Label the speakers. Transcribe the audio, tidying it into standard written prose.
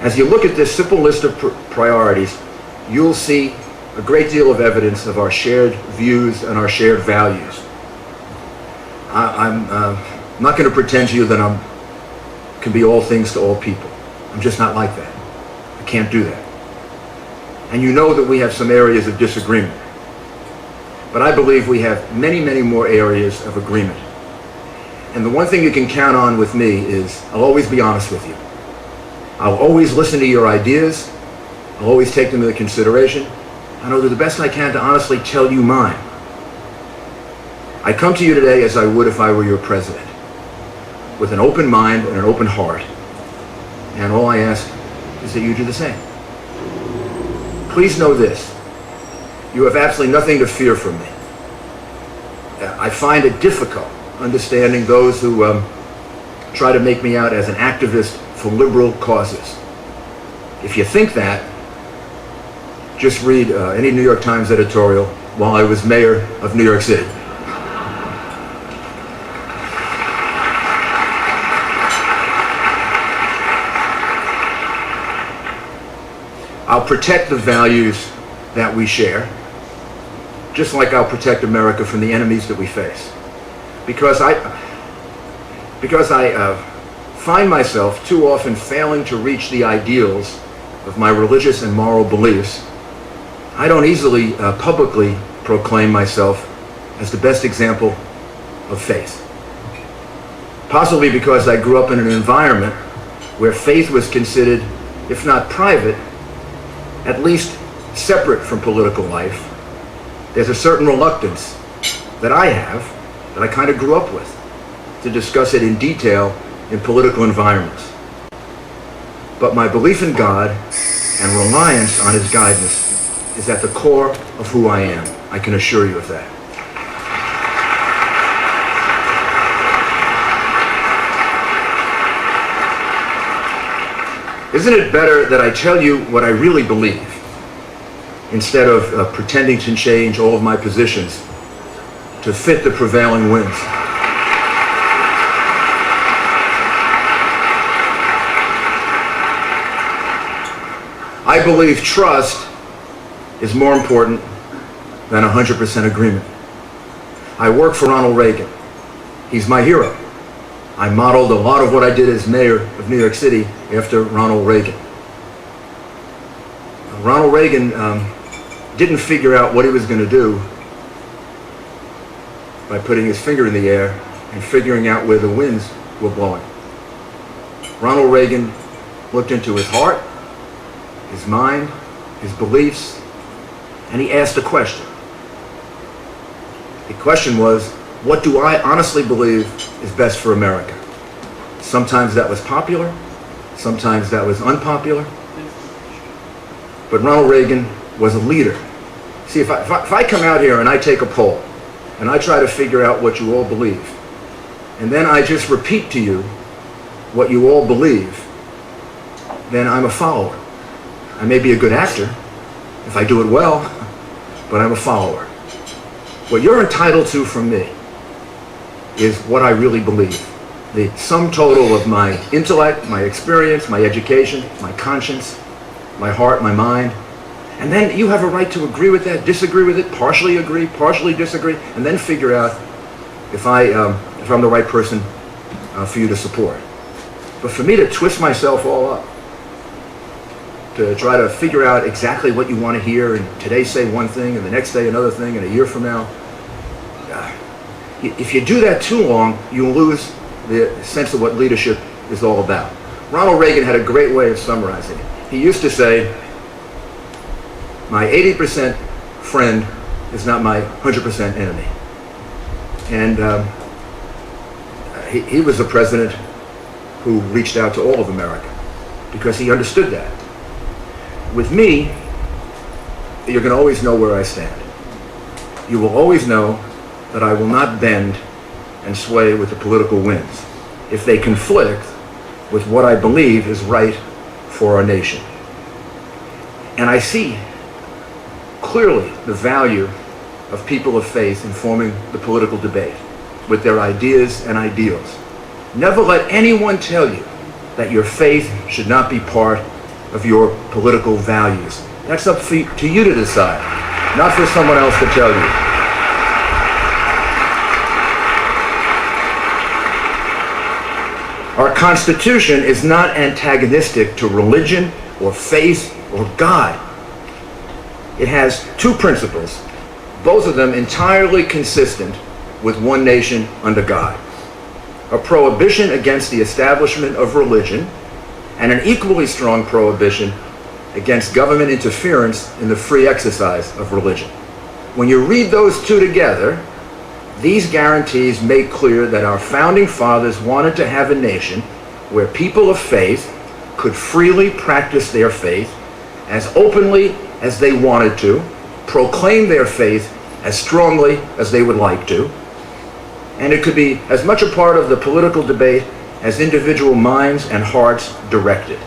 Speaker 1: As you look at this simple list of priorities, you'll see a great deal of evidence of our shared views and our shared values. I'm not going to pretend to you that I can be all things to all people. I'm just not like that. I can't do that. And you know that we have some areas of disagreement. But I believe we have many, many more areas of agreement. And the one thing you can count on with me is I'll always be honest with you. I'll always listen to your ideas. I'll always take them into consideration. And I'll do the best I can to honestly tell you mine. I come to you today as I would if I were your president, with an open mind and an open heart. And all I ask is that you do the same. Please know this. You have absolutely nothing to fear from me. I find it difficult understanding those who try to make me out as an activist for liberal causes. If you think that, just read any New York Times editorial while I was mayor of New York City. I'll protect the values that we share, just like I'll protect America from the enemies that we face. Because I find myself too often failing to reach the ideals of my religious and moral beliefs, I don't easily publicly proclaim myself as the best example of faith. Possibly because I grew up in an environment where faith was considered, if not private, at least separate from political life. There's a certain reluctance that I have, that I kind of grew up with, to discuss it in detail in political environments. But my belief in God and reliance on His guidance is at the core of who I am. I can assure you of that. Isn't it better that I tell you what I really believe instead of pretending to change all of my positions to fit the prevailing winds? I believe trust is more important than 100% agreement. I work for Ronald Reagan. He's my hero. I modeled a lot of what I did as mayor of New York City after Ronald Reagan. Ronald Reagan didn't figure out what he was going to do by putting his finger in the air and figuring out where the winds were blowing. Ronald Reagan looked into his heart, his mind, his beliefs, and he asked a question. The question was, what do I honestly believe is best for America? Sometimes that was popular, sometimes that was unpopular, but Ronald Reagan was a leader. See, if I come out here and I take a poll, and I try to figure out what you all believe, and then I just repeat to you what you all believe, then I'm a follower. I may be a good actor if I do it well, but I'm a follower. What you're entitled to from me is what I really believe. The sum total of my intellect, my experience, my education, my conscience, my heart, my mind. And then you have a right to agree with that, disagree with it, partially agree, partially disagree, and then figure out if I'm the right person for you to support. But for me to twist myself all up, to try to figure out exactly what you want to hear, and today say one thing, and the next day another thing, and a year from now, if you do that too long, you lose the sense of what leadership is all about. Ronald Reagan had a great way of summarizing it. He used to say, my 80% friend is not my 100% enemy. And he was a president who reached out to all of America because he understood that. With me, you're going to always know where I stand. You will always know that I will not bend and sway with the political winds if they conflict with what I believe is right for our nation. And I see clearly the value of people of faith informing the political debate with their ideas and ideals. Never let anyone tell you that your faith should not be part of your political values. That's up to you to decide, not for someone else to tell you. Our Constitution is not antagonistic to religion or faith or God. It has two principles, both of them entirely consistent with one nation under God: a prohibition against the establishment of religion, and an equally strong prohibition against government interference in the free exercise of religion. When you read those two together, these guarantees make clear that our founding fathers wanted to have a nation where people of faith could freely practice their faith as openly as they wanted to, proclaim their faith as strongly as they would like to, and it could be as much a part of the political debate as individual minds and hearts directed.